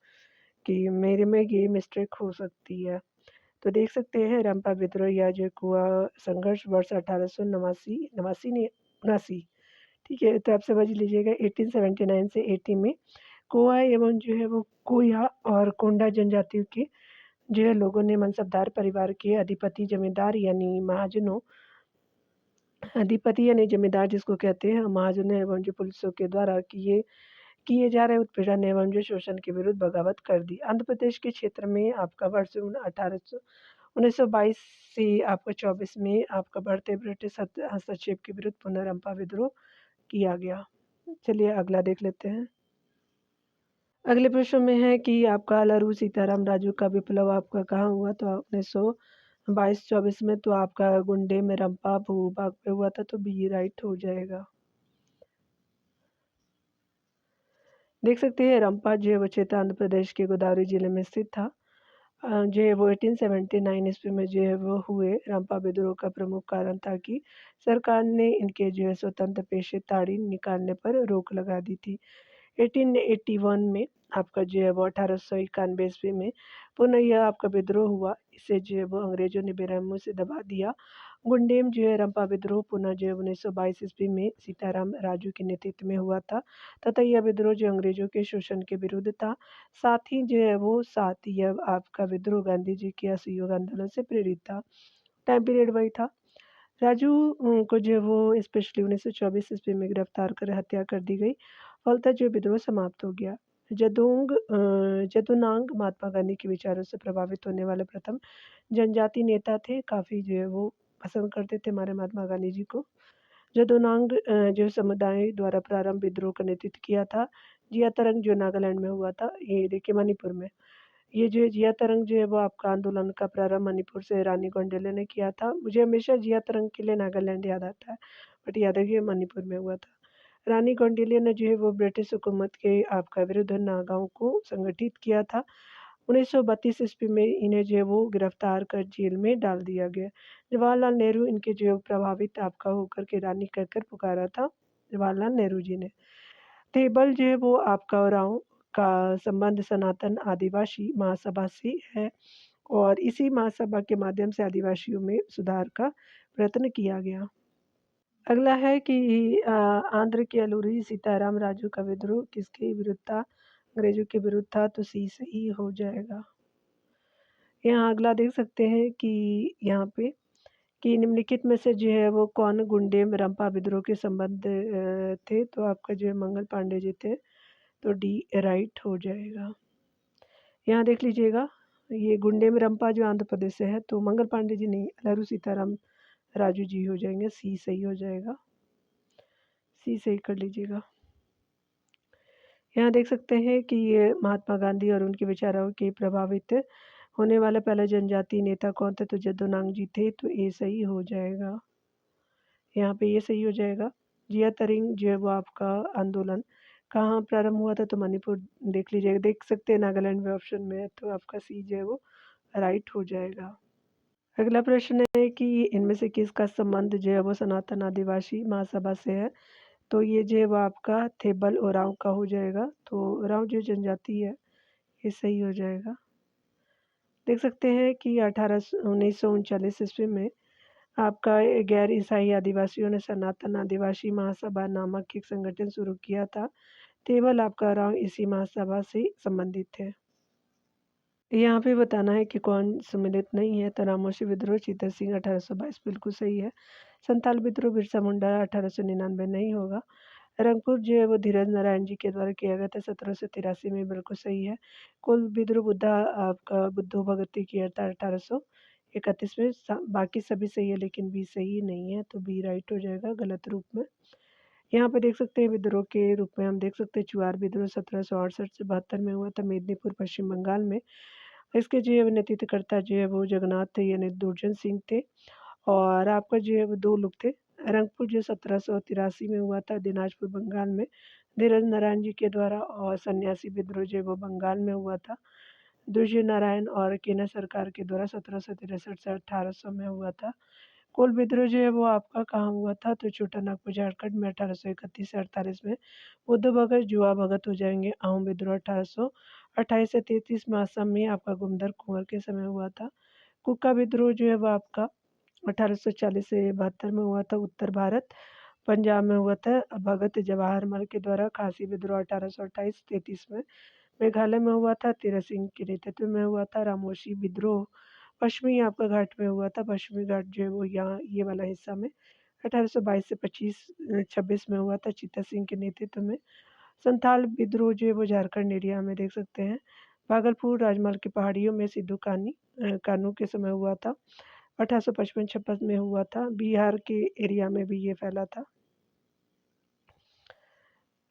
कि मेरे में ये मिस्टेक हो सकती है। तो देख सकते हैं रंपा विद्रोह या जो कुआ संघर्ष वर्ष 1889 नवासी नहीं 79, ठीक है, तो आप समझ लीजिएगा 1879 से 80 में कोआ एवं जो है वो कोया और कोंडा जनजातियों के जो है लोगों ने मनसबदार परिवार के अधिपति जमींदार यानी महाजनों अधिपति यानी जमींदार जिसको कहते हैं महाजनों एवं जो पुलिसों के द्वारा किए जा रहे उत्पीड़न एवं जो शोषण के विरुद्ध बगावत कर दी। आंध्र प्रदेश के क्षेत्र में आपका वर्ष 1922 से आपका 24 में आपका बढ़ते ब्रिटिश हस्तक्षेप के विरुद्ध पुनः विद्रोह किया गया। चलिए अगला देख लेते हैं। अगले प्रश्न में है कि आपका लरू सीताराम राजू का विप्लव आपका कहाँ हुआ, तो 1922-24 में, तो आपका गुंडे में रंपा भूभाग पे हुआ था, तो बी राइट हो जाएगा। देख सकते हैं रंपा जो है वो क्षेत्र आंध्र प्रदेश के गोदावरी जिले में स्थित था। जो है वो 1879 ईस्वी में जो है वो हुए रंपा विद्रोह का प्रमुख कारण था कि सरकार ने इनके जो है स्वतंत्र पेशे ताड़ी निकालने पर रोक लगा दी थी। 1881 में आपका जो है वो 1891 ईस्वी में पुनः यह आपका विद्रोह हुआ। इसे जो है वो अंग्रेजों ने बेरहमी से दबा दिया। गुंडेम जो है रंपा विद्रोह पुनः जो है 1922 ईस्वी में सीताराम राजू के नेतृत्व में हुआ था तथा यह विद्रोह जो अंग्रेजों के शोषण के विरुद्ध था। साथ ही जो है वो साथ यह आपका विद्रोह गांधी जी के असहयोग आंदोलन से प्रेरित था। टाइम पीरियड वही था। राजू को जो है वो स्पेशली 1924 ईस्वी में गिरफ्तार कर हत्या कर दी गई। फलतः जो विद्रोह समाप्त हो गया। जदुनांग महात्मा गांधी के विचारों से प्रभावित होने वाले प्रथम जनजाति नेता थे। काफ़ी जो है वो पसंद करते थे हमारे महात्मा गांधी जी को। जदुनांग जो समुदाय द्वारा प्रारंभ विद्रोह का नेतृत्व किया था। जिया तरंग जो नागालैंड में हुआ था, ये देखिए मणिपुर में। ये जो है जिया तरंग जो है वो आपका आंदोलन का प्रारंभ मणिपुर से रानी गौंडेले ने किया था। मुझे हमेशा जिया तरंग के लिए नागालैंड याद आता है, बट याद है कि मणिपुर में हुआ था। रानी कौंडिल्य ने जो है वो ब्रिटिश हुकूमत के आपका विरुद्ध नागाओं को संगठित किया था। 1932 ईस्वी में इन्हें जो है वो गिरफ्तार कर जेल में डाल दिया गया। जवाहरलाल नेहरू इनके जो प्रभावित आपका होकर के रानी कहकर पुकारा था जवाहरलाल नेहरू जी ने। थेबल जो है वो आपका ओराओं का संबंध सनातन आदिवासी महासभा से है और इसी महासभा के माध्यम से आदिवासियों में सुधार का प्रयत्न किया गया। अगला है कि आंध्र के अलूरी सीताराम राजू का विद्रोह किसके विरुद्ध था? अंग्रेजों के विरुद्ध था, तो सी सही हो जाएगा। यहाँ अगला देख सकते हैं कि यहाँ पे कि निम्नलिखित में से जो है वो कौन गुंडेम रंपा विद्रोह के संबंध थे? तो आपका जो है मंगल पांडे जी थे, तो डी राइट हो जाएगा। यहाँ देख लीजिएगा, ये गुंडेम रंपा जो आंध्र प्रदेश से है, तो मंगल पांडे जी नहीं, अलूरी सीताराम राजू जी हो जाएंगे, सी सही हो जाएगा, सी सही कर लीजिएगा। यहाँ देख सकते हैं कि ये महात्मा गांधी और उनके विचारों के प्रभावित होने वाला पहला जनजातीय नेता कौन थे? तो जद्दूनांग जी थे, तो ये सही हो जाएगा। यहाँ पे ये सही हो जाएगा। जिया तरिंग जो है वो आपका आंदोलन कहाँ प्रारंभ हुआ था? तो मणिपुर देख लीजिएगा, देख सकते हैं नागालैंड में ऑप्शन में है, तो आपका सी जो है वो राइट हो जाएगा। अगला प्रश्न है कि इनमें से किसका संबंध जो है वो सनातन आदिवासी महासभा से है? तो ये जो है वो आपका थेबल ओरांव का हो जाएगा, तो ओरांव जो जनजाति है ये सही हो जाएगा। देख सकते हैं कि 1939 ईस्वी में आपका गैर ईसाई आदिवासियों ने सनातन आदिवासी महासभा नामक एक संगठन शुरू किया था। केवल आपका ओरांव इसी महासभा से संबंधित थे। यहाँ पे बताना है कि कौन सम्मिलित नहीं है। तो रामोशी विद्रोह चीतर सिंह 1822 बिल्कुल सही है। संथाल विद्रोह बिरसा मुंडा 1899 नहीं होगा। रंगपुर जो है वो धीरज नारायण जी के द्वारा किया गया था 1783 में, बिल्कुल सही है। कुल विद्रोह बुद्धा आपका बुद्धो भगत किया था 1831 में। बाकी सभी सही है लेकिन बी सही नहीं है, तो बी राइट हो जाएगा गलत रूप में। यहाँ पे देख सकते हैं विद्रोह के रूप में हम देख सकते हैं चुआर विद्रोह 1768 से 72 में हुआ था मेदिनीपुर पश्चिम बंगाल में। इसके जो है नेतृत्वकर्ता जो है वो जगन्नाथ थे यानी दुर्जन सिंह थे और आपका जो है वो दो लोग थे। रंगपुर जो 1783 में हुआ था दिनाजपुर बंगाल में धीरज नारायण जी के द्वारा, और सन्यासी विद्रोह जो है वो बंगाल में हुआ था दुर्जय नारायण और केंद्र सरकार के द्वारा 1763 से 1800 में हुआ था। कोल विद्रोह जो है वो आपका कहाँ हुआ था? तो छोटा नागपुर झारखंड में 1831 से 48 में। बुद्ध भगत जुआ भगत हो जाएंगे। आहूम विद्रोह 1828 से 33 में असम में आपका गुमदर कुंवर के समय हुआ था। कुका विद्रोह जो है वो आपका 1840 से 72 में हुआ था उत्तर भारत पंजाब में हुआ था भगत जवाहर मल के द्वारा। खासी विद्रोह 1828-33 में मेघालय में हुआ था तेरह सिंह के नेतृत्व में हुआ था। रामोशी विद्रोह पश्चिमी आपका घाट में हुआ था, पश्चिमी घाट जो है वो यहाँ ये वाला हिस्सा में 1822 से 26 में हुआ था चीता सिंह के नेतृत्व में। संथाल विद्रोह जो है वो झारखंड एरिया में देख सकते हैं भागलपुर राजमहल की पहाड़ियों में सिद्धू कानू के समय हुआ था। 1855-56 में हुआ था। बिहार के एरिया में भी ये फैला था।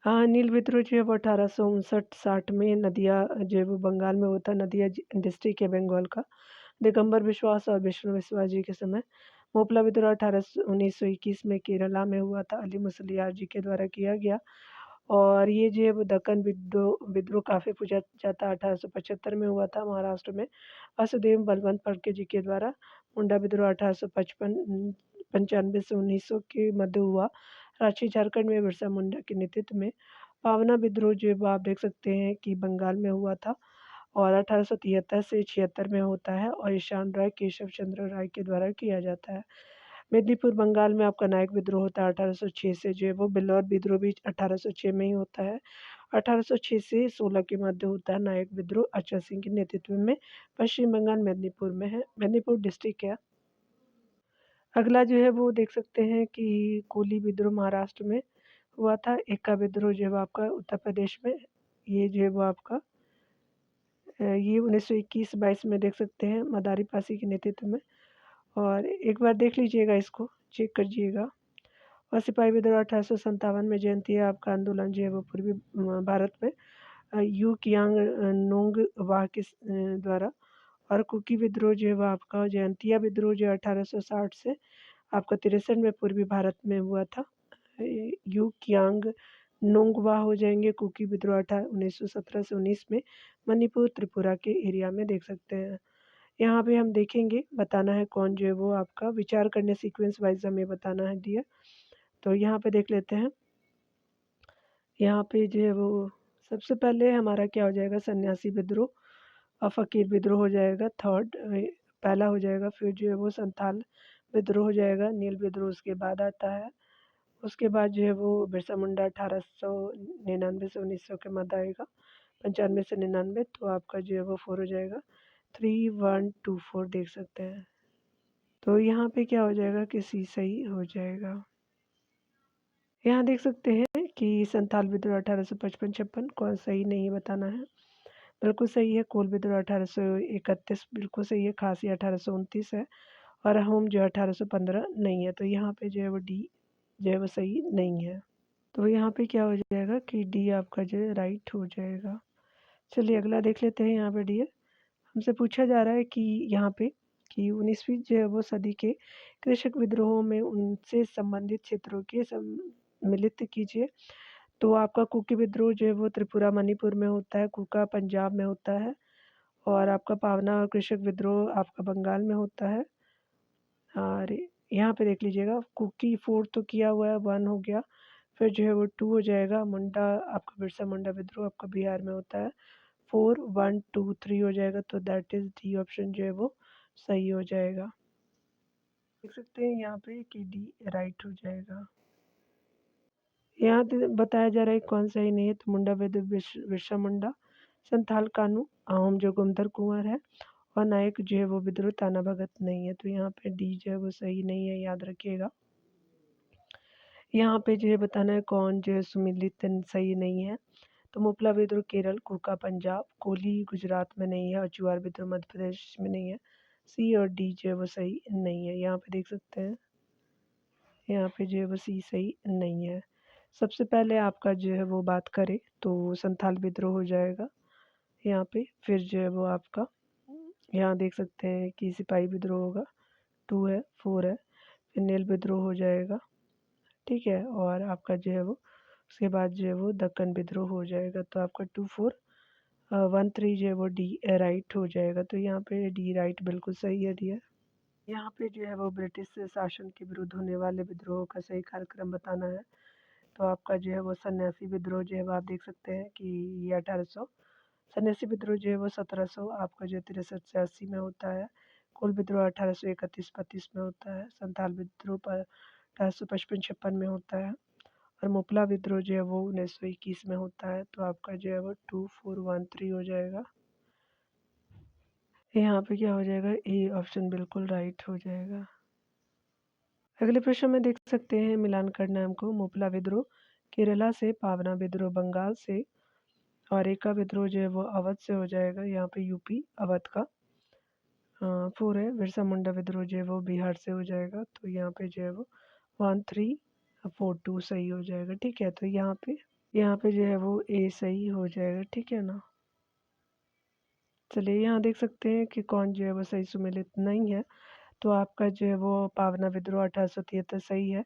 हाँ, नील विद्रोह जो है वो 1859-60 में नदिया जो है वो बंगाल में होता, नदिया डिस्ट्रिक्ट है बंगाल का। दिगंबर विश्वास और विष्णु विश्वास जी के समय। मोपला विद्रोह 1921 में केरला में हुआ था, अली मुसलियार जी के द्वारा किया गया। और ये जो है वो दक्कन विद्रोह विद्रोह काफ़ी पूछा जाता 1875 में हुआ था महाराष्ट्र में वासुदेव बलवंत फड़के जी के द्वारा। मुंडा विद्रोह 1855 95 से 1900 के मध्य हुआ रांची झारखंड में बिरसा मुंडा के नेतृत्व में। पावना विद्रोह जो है वो आप देख सकते हैं कि बंगाल में हुआ था और 1873 से 76 में होता है और ईशान राय केशव चंद्र राय के द्वारा किया जाता है। मेदिनीपुर बंगाल में आपका नायक विद्रोह होता है 1806 से जो है वो। बिल्लौर विद्रोह भी 1806 में ही होता है। 1806 से 16 के मध्य होता है नायक विद्रोह अच्युत सिंह के नेतृत्व में। पश्चिम बंगाल मेदिनीपुर में है, मेदिनीपुर डिस्ट्रिक्ट है। अगला जो है वो देख सकते हैं कि कोली विद्रोह महाराष्ट्र में हुआ था। एका विद्रोह जो है वो आपका उत्तर प्रदेश में, ये जो है वो आपका ये 1921-22 में देख सकते हैं मदारी पासी के नेतृत्व में। और एक बार देख लीजिएगा, इसको चेक करिएगा। और सिपाही विद्रोह 1857 में जयंती आपका आंदोलन जो है वो पूर्वी भारत में यू कियांग नोंग वाह के द्वारा। और कुकी विद्रोह जो है वो आपका जयंतिया विद्रोह जो 1860 से आपका 63 में पूर्वी भारत में हुआ था। यू कियांग नोंगवा हो जाएँगे कुकी विद्रोह 1917 से 19 में मणिपुर, त्रिपुरा के एरिया में देख सकते हैं। यहाँ पे हम देखेंगे, बताना है कौन जो है वो आपका विचार करने सीक्वेंस वाइज़ हमें बताना है डियर। तो यहाँ पे देख लेते हैं, यहाँ पे जो है वो सबसे पहले हमारा क्या हो जाएगा, सन्यासी विद्रोह और फ़कीर विद्रोह हो जाएगा थर्ड पहला हो जाएगा, फिर जो है वो संथाल विद्रोह हो जाएगा, नील विद्रोह उसके बाद आता है। उसके बाद जो है वो बिरसा मुंडा 1899 से 1900 के मध्य आएगा, 95 से 99, तो आपका जो है वो 4 हो जाएगा, 3124 देख सकते हैं। तो यहाँ पे क्या हो जाएगा कि सी सही हो जाएगा। यहाँ देख सकते हैं कि संथाल विद्रोह 1855-56 कौन सही नहीं बताना है, बिल्कुल सही है। कोल विद्रोह 1831 बिल्कुल सही है। खासी 1829 है और अहोम जो 1815 नहीं है, तो यहाँ पे जो है वो डी जो है वो सही नहीं है। तो यहाँ पे क्या हो जाएगा कि डी आपका जो है राइट हो जाएगा। चलिए अगला देख लेते हैं। यहाँ पे डी है, हमसे पूछा जा रहा है कि यहाँ पे कि 19वीं जो है वो सदी के कृषक विद्रोहों में उनसे संबंधित क्षेत्रों के सम्मिलित कीजिए। तो आपका कुकी विद्रोह जो है वो त्रिपुरा मणिपुर में होता है, कुका पंजाब में होता है, और आपका पावना कृषक विद्रोह आपका बंगाल में होता है। और यहाँ पे देख लीजिएगा, कुकी 4 तो किया हुआ है, 1 हो गया, फिर जो है वो 2 हो जाएगा। मुंडा आपका बिरसा मुंडा विद्रोह आपका बिहार में होता है, 4 1 2 3 हो जाएगा, तो दैट इज़ डी ऑप्शन जो है वो सही हो जाएगा। देख सकते हैं यहाँ पे कि डी राइट हो जाएगा। यहाँ बताया जा रहा है कौन सही नहीं है, तो मुंडा बिरसा मुंडा, संथाल कानू, अहोम जो गुमधर कुंवर है, और नायक जो है वो विद्रोह ताना भगत नहीं है, तो यहाँ पे डी जो है वो सही नहीं है, याद रखिएगा। यहाँ पे जो है बताना है कौन जो है सुमिलित सही नहीं है, तो मुपला विद्रोह केरल, कुका पंजाब, कोली गुजरात में नहीं है, और चुआर विद्रोह मध्य प्रदेश में नहीं है। सी और डी जो है वो सही नहीं है। यहाँ पे देख सकते हैं, यहाँ पे जो है वो सी सही नहीं है। सबसे पहले आपका जो है वो बात करें तो संथाल विद्रोह हो जाएगा यहाँ पे, फिर जो है वो आपका यहाँ देख सकते हैं कि सिपाही विद्रोह होगा, 2 है, 4 है, फिर नील विद्रोह हो जाएगा, ठीक है, और आपका जो है वो उसके बाद जो है वो दक्कन विद्रोह हो जाएगा, तो आपका 2 4 1 3 जो है वो डी राइट हो जाएगा, तो यहाँ पे डी राइट बिल्कुल सही है डियर। यहाँ पे जो है वो ब्रिटिश शासन के विरुद्ध होने वाले विद्रोह का सही कार्यक्रम बताना है, तो आपका जो है वो सन्यासी विद्रोह जो है वो आप देख सकते हैं कि ये 1800, सन्यासी विद्रोह जो है वो 1700 आपका जो 63 से 80 में होता है, कोल विद्रोह 1831-32 में होता है, संथाल विद्रोह पर 1855-56 में होता है, और मुपला विद्रोह जो है वो 1921 में होता है, तो आपका जो है वो 2413 हो जाएगा। यहाँ पे क्या हो जाएगा, ए ऑप्शन बिल्कुल राइट हो जाएगा। अगले प्रश्न में देख सकते हैं, मिलान करना है हमको, मुपला विद्रोह केरला से, पावना विद्रोह बंगाल से, और एका विद्रोह जो है वो अवध से हो जाएगा, यहाँ पे यूपी अवध का। 4 है, बिरसा मुंडा विद्रोह जो है वो बिहार से हो जाएगा, तो यहाँ पे जो है वो 1342 सही हो जाएगा, ठीक है। तो यहाँ पे जो है वो ए सही हो जाएगा, ठीक है ना। चलिए यहाँ देख सकते हैं कि कौन जो है वो सही सुमेलित नहीं है, तो आपका जो है वो पावना विद्रोह 1873 सही है।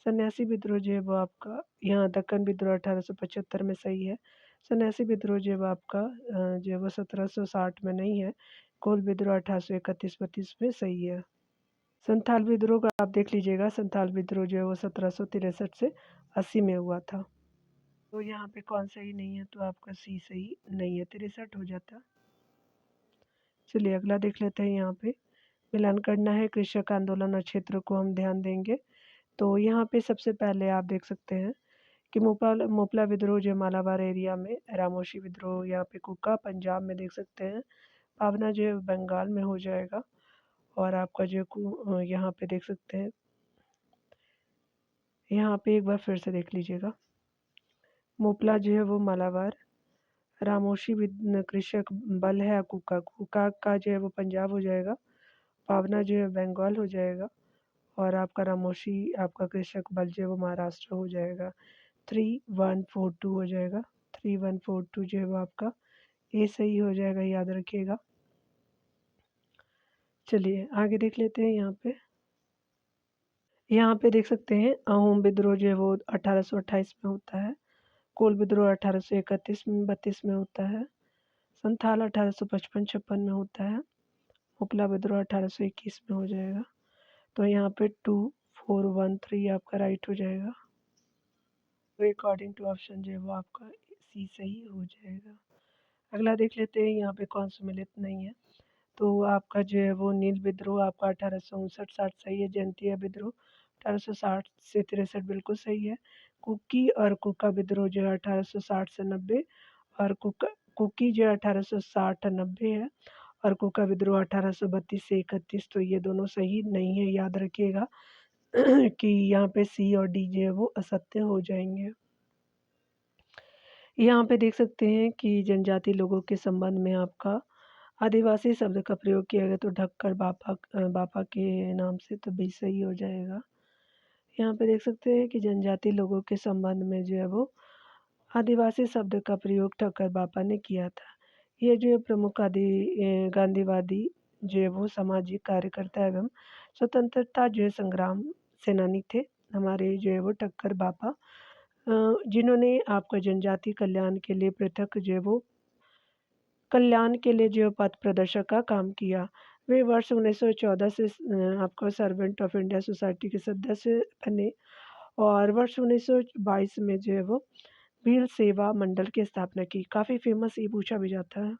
सन्यासी विद्रोह जो है वो आपका यहाँ दक्कन विद्रोह 1875 में सही है। सन्यासी विद्रोह जो है वो आपका जो है वो 1760 में नहीं है। कोल विद्रोह 1831-32 में सही है। संथाल विद्रोह का आप देख लीजिएगा, संथाल विद्रोह जो है वो 1763 से 80 में हुआ था। तो यहाँ पे कौन सही नहीं है, तो आपका सी सही नहीं है, 63 हो जाता। चलिए अगला देख लेते हैं। यहाँ पे मिलान करना है, कृषक आंदोलन और क्षेत्र को हम ध्यान देंगे। तो यहाँ पे सबसे पहले आप देख सकते हैं कि मोपला विद्रोह जो मालाबार एरिया में, रामोशी विद्रोह यहाँ पे कुका पंजाब में देख सकते हैं, पावना जो है बंगाल में हो जाएगा, और आपका जो यहाँ पे देख सकते हैं, यहाँ पे एक बार फिर से देख लीजिएगा, मोपला जो है वो मालाबार, रामोशी कृषक बल है कुका, कुका का जो है वो पंजाब हो जाएगा, पावना जो है बंगाल हो जाएगा, और आपका रामोशी आपका कृषक बल जो है वो महाराष्ट्र हो जाएगा। 3142 हो जाएगा, 3142 जो है वो आपका ए सही हो जाएगा, याद रखिएगा। चलिए आगे देख लेते हैं। यहाँ पे यहाँ पे देख सकते हैं अहोम विद्रोह जो है वो 1828 में होता है। कोल विद्रोह 1831 में 32 में होता है। संथाल 1855-56 में होता है। मुपला विद्रोह 1821 में हो जाएगा। तो यहाँ पे 2, 4, 1, 3 आपका राइट हो जाएगा। अकॉर्डिंग टू ऑप्शन जो है वो आपका सी सही हो जाएगा। अगला देख लेते हैं, यहाँ पे कौन सम्मिलित नहीं है। तो आपका जो है वो नील विद्रोह आपका 1859-60 सही है। जयंतिया विद्रोह 1860 से 63 बिल्कुल सही है। कुकी और कुका विद्रोह जो है 1860 से 90 और कुकी जो है 1860-90 है और कुका विद्रोह 1832 से 31। तो ये दोनों सही नहीं है, याद रखिएगा कि यहाँ पे सी और डी जो है वो असत्य हो जाएंगे। यहाँ पे देख सकते हैं कि जनजाति लोगों के संबंध में आपका आदिवासी शब्द का प्रयोग किया गया, तो ढक्कर बापा के नाम से, तो भी सही हो जाएगा। यहाँ पे देख सकते हैं कि जनजाति लोगों के संबंध में जो है वो आदिवासी शब्द का प्रयोग ठक्कर बापा ने किया था। ये जो है प्रमुख गांधीवादी जो है वो सामाजिक कार्यकर्ता एवं स्वतंत्रता जो है संग्राम सेनानी थे हमारे जो है वो ठक्कर बापा, जिन्होंने आपका जनजाति कल्याण के लिए पृथक जो है वो कल्याण के लिए जो पथ प्रदर्शक का काम किया। वे वर्ष 1914 से आपका सर्वेंट ऑफ इंडिया सोसाइटी के सदस्य बने और वर्ष 1922 में जो है वो भील सेवा मंडल की स्थापना की। काफ़ी फेमस ये पूछा भी जाता है।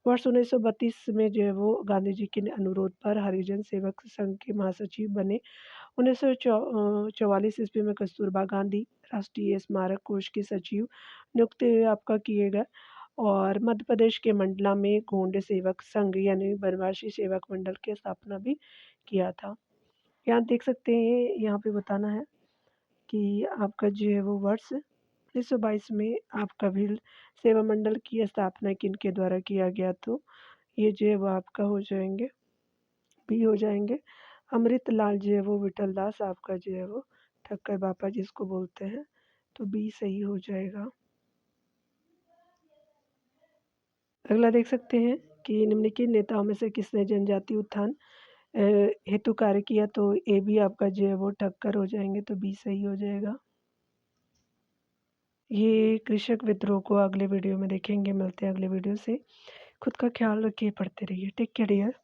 वर्ष 1932 में जो है वो गांधी जी के अनुरोध पर हरिजन सेवक संघ के महासचिव बने। 1944 ईस्वी में कस्तूरबा गांधी राष्ट्रीय स्मारक कोष के सचिव नियुक्त आपका किए गए और मध्य प्रदेश के मंडला में गोंड सेवक संघ यानी बनवासी सेवक मंडल की स्थापना भी किया था। यहाँ देख सकते हैं, यहाँ पे बताना है कि आपका जो है वो वर्ष 1922 में आपका भी सेवा मंडल की स्थापना किनके द्वारा किया गया, तो ये जो है वो आपका हो जाएंगे, भी हो जाएंगे। अमृत लाल जो है वो विठल दास आपका जो है वो ठक्कर बापा जिसको बोलते हैं, तो बी सही हो जाएगा। अगला देख सकते हैं कि निम्नलिखित नेताओं में से किसने जनजाति उत्थान हेतु कार्य किया, तो ए भी आपका जो है वो ठक्कर हो जाएंगे, तो बी सही हो जाएगा। ये कृषक विद्रोह को अगले वीडियो में देखेंगे। मिलते हैं अगले वीडियो से। खुद का ख्याल रखिए, पढ़ते रहिए। Take care dear.